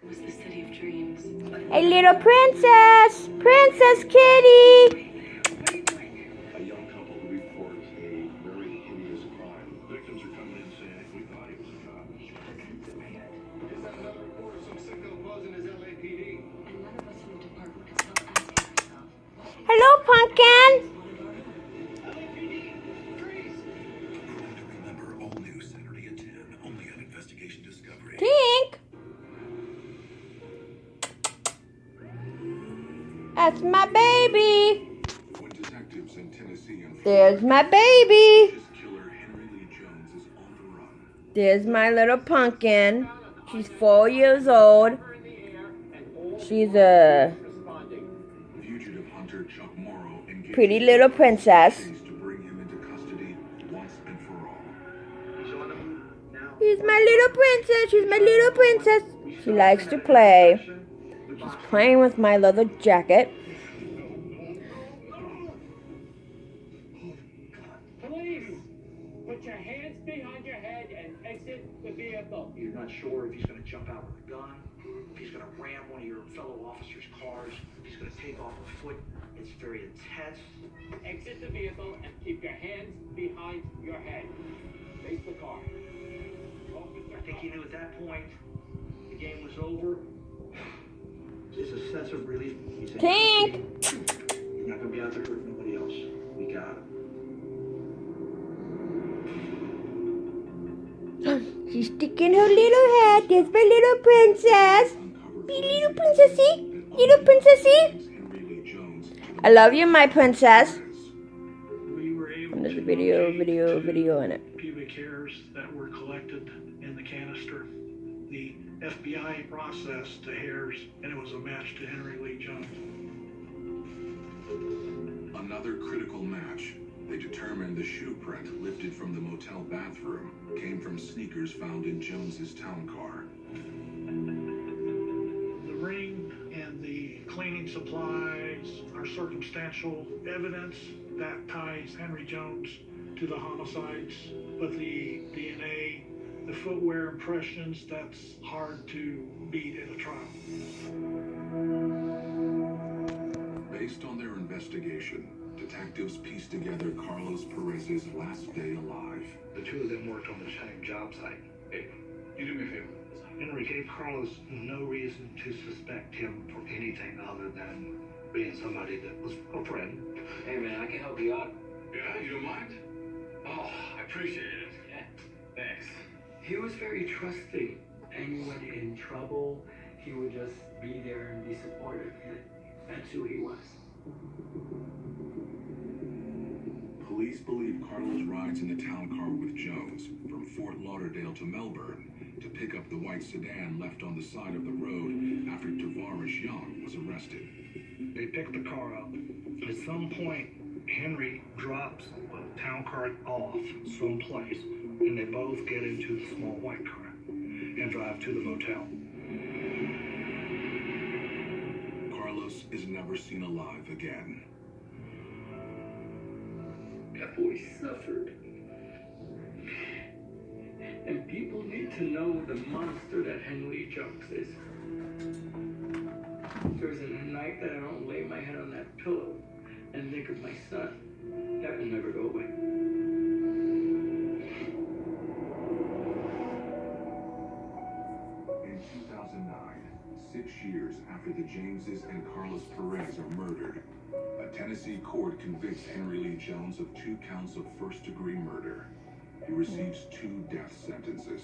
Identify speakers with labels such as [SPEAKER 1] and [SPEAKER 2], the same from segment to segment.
[SPEAKER 1] was the city of dreams.
[SPEAKER 2] Hey, little princess! Princess Kitty!
[SPEAKER 3] A young couple reports a very hideous crime. Victims are coming in saying, we thought he was a cop. Is that another report of some sicko buzzing his LAPD?
[SPEAKER 1] And none of us in the department could stop asking ourselves,
[SPEAKER 2] Hello, Pumpkin!
[SPEAKER 3] LAPD, freeze!
[SPEAKER 4] Remember, all new Saturday at 10, only on Investigation Discovery.
[SPEAKER 2] Tink! That's my baby!
[SPEAKER 4] When detectives in Tennessee and
[SPEAKER 2] There's my baby!
[SPEAKER 4] killer Henry Lee Jones is on the run.
[SPEAKER 2] There's my little pumpkin. She's 4 years old. She's a
[SPEAKER 4] Fugitive hunter Chuck Morrow engaged
[SPEAKER 2] pretty little princess.
[SPEAKER 4] to bring him into custody once and for all.
[SPEAKER 3] He's on the move now.
[SPEAKER 2] She's my little princess. She's my little princess. She likes to play. She's playing with my leather jacket.
[SPEAKER 5] Police! Put your hands behind your head and exit the vehicle.
[SPEAKER 6] You're not sure if he's going to jump out with a gun, if he's going to ram one of your fellow officers' cars, if he's going to take off a foot. It's very intense.
[SPEAKER 5] Exit the vehicle and keep your hands behind your head. Face the car.
[SPEAKER 6] I think he knew at that point the game was over. There's a sense of relief. He said,
[SPEAKER 2] Tink!
[SPEAKER 6] you're not going to be out there hurting nobody else. We got him.
[SPEAKER 2] She's sticking her little head. There's my little princess. Be little princessy. Little princessy.
[SPEAKER 4] Henry Lee Jones
[SPEAKER 2] I love you, my princess.
[SPEAKER 7] We were able
[SPEAKER 2] And there's
[SPEAKER 7] to
[SPEAKER 2] a video
[SPEAKER 7] locate
[SPEAKER 2] in it.
[SPEAKER 7] pubic hairs that were collected in the canister. The FBI processed the hairs, and it was a match to Henry Lee Jones.
[SPEAKER 4] Another critical match. They determined the shoe print lifted from the motel bathroom came from sneakers found in Jones's town car.
[SPEAKER 7] The ring and the cleaning supplies are circumstantial evidence that ties Henry Jones to the homicides, but the DNA, the footwear impressions, that's hard to beat at a trial.
[SPEAKER 4] Based on their investigation, detectives pieced together Carlos Perez's last day alive.
[SPEAKER 6] The two of them worked on the same job site.
[SPEAKER 3] Hey, you do me a favor.
[SPEAKER 6] Henry gave Carlos no reason to suspect him for anything other than being somebody that was a friend.
[SPEAKER 5] Hey man, I can help you out.
[SPEAKER 3] Yeah, you don't mind? Oh, I appreciate it.
[SPEAKER 5] Yeah.
[SPEAKER 3] Thanks.
[SPEAKER 8] He was very trusting. Anyone in trouble, he would just be there and be supportive. That's who he was.
[SPEAKER 4] Police believe Carlos rides in the town car with Jones from Fort Lauderdale to Melbourne to pick up the white sedan left on the side of the road after Tavares Young was arrested.
[SPEAKER 6] They picked the car up. At some point, Henry drops the town car off someplace, and they both get into the small white car and drive to the motel.
[SPEAKER 4] Carlos is never seen alive again.
[SPEAKER 8] That boy suffered. And people need to know the monster that Henry Jones is. There's a night that I don't lay my head on that pillow and think of my son. That will never go away.
[SPEAKER 4] In 2009, 6 years after the Jameses and Carlos Perez are murdered, a Tennessee court convicts Henry Lee Jones of 2 counts of first-degree murder. He receives 2 death sentences.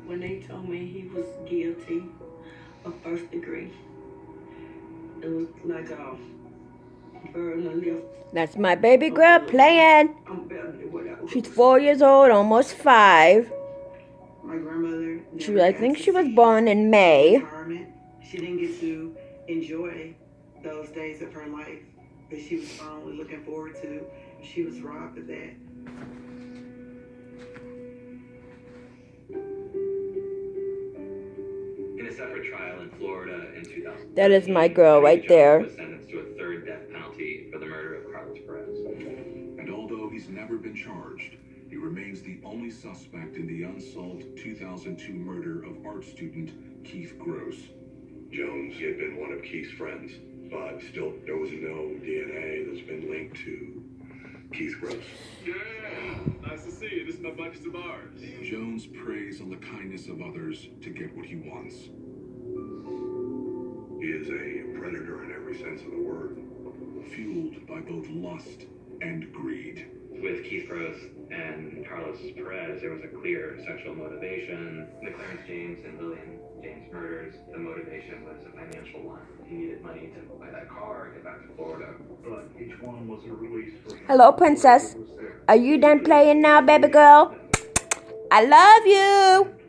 [SPEAKER 1] when they told me he was guilty of first degree, it was like a bird in a lift.
[SPEAKER 2] That's my baby girl playing.
[SPEAKER 1] I'm barely whatever.
[SPEAKER 2] She's 4 years old, almost 5.
[SPEAKER 1] My grandmother.
[SPEAKER 2] I think she was born in May.
[SPEAKER 1] Retirement. She didn't get to enjoy those days of her life that she was only looking forward to. She was robbed of that.
[SPEAKER 9] In a separate trial in Florida in 2000.
[SPEAKER 2] That is my girl right there.
[SPEAKER 9] Was sentenced to a 3rd death penalty for the murder of Carlos Perez.
[SPEAKER 4] And although he's never been charged, he remains remains the only suspect in the unsolved 2002 murder of art student Keith Gross.
[SPEAKER 3] Jones had been one of Keith's friends, but still there was no DNA that's been linked to Keith Gross.
[SPEAKER 10] Yeah, nice to see you. This is my buddy Savars.
[SPEAKER 4] Jones preys on the kindness of others to get what he wants.
[SPEAKER 3] He is a predator in every sense of the word.
[SPEAKER 4] Fueled by both lust and greed.
[SPEAKER 9] With Keith Gross and Carlos Perez, there was a clear sexual motivation. The Clarence James and Lillian James murders, the motivation was a financial one. He needed money to buy that car, get back to Florida.
[SPEAKER 6] But each one was a release for him.
[SPEAKER 2] Hello, princess. Are you done playing now, baby girl? I love you.